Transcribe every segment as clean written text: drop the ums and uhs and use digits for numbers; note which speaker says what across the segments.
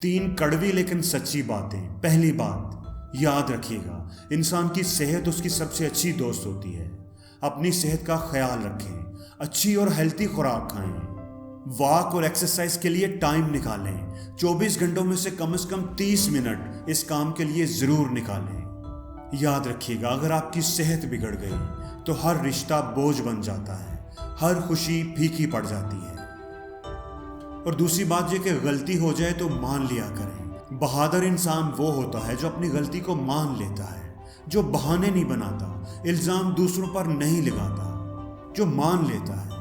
Speaker 1: तीन कड़वी लेकिन सच्ची बातें। पहली बात, याद रखिएगा, इंसान की सेहत उसकी सबसे अच्छी दोस्त होती है। अपनी सेहत का ख्याल रखें, अच्छी और हेल्थी खुराक खाएं, वॉक और एक्सरसाइज के लिए टाइम निकालें। 24 घंटों में से कम 30 मिनट इस काम के लिए ज़रूर निकालें। याद रखिएगा, अगर आपकी सेहत बिगड़ गई तो हर रिश्ता बोझ बन जाता है, हर खुशी फीकी पड़ जाती है। और दूसरी बात यह कि गलती हो जाए तो मान लिया करें। बहादुर इंसान वो होता है जो अपनी गलती को मान लेता है, जो बहाने नहीं बनाता, इल्ज़ाम दूसरों पर नहीं लगाता, जो मान लेता है,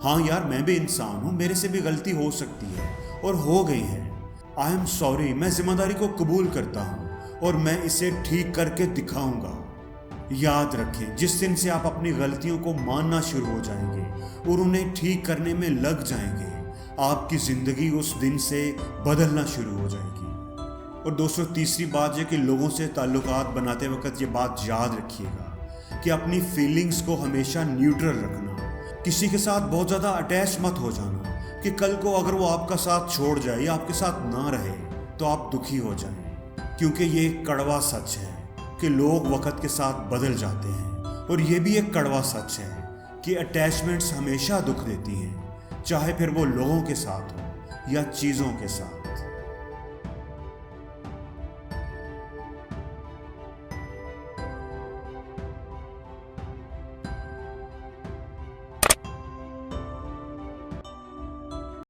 Speaker 1: हाँ यार मैं भी इंसान हूँ, मेरे से भी गलती हो सकती है और हो गई है। आई एम सॉरी, मैं जिम्मेदारी को कबूल करता हूँ और मैं इसे ठीक करके दिखाऊंगा। याद रखें, जिस दिन से आप अपनी गलतियों को मानना शुरू हो जाएंगे और उन्हें ठीक करने में लग जाएंगे, आपकी ज़िंदगी उस दिन से बदलना शुरू हो जाएगी। और दोस्तों, तीसरी बात यह कि लोगों से ताल्लुकात बनाते वक्त ये बात याद रखिएगा कि अपनी फीलिंग्स को हमेशा न्यूट्रल रखना। किसी के साथ बहुत ज़्यादा अटैच मत हो जाना कि कल को अगर वो आपका साथ छोड़ जाए या आपके साथ ना रहे तो आप दुखी हो जाएं, क्योंकि ये एक कड़वा सच है कि लोग वक्त के साथ बदल जाते हैं। और ये भी एक कड़वा सच है कि अटैचमेंट्स हमेशा दुख देती हैं, चाहे फिर वो लोगों के साथ हो या चीज़ों के साथ।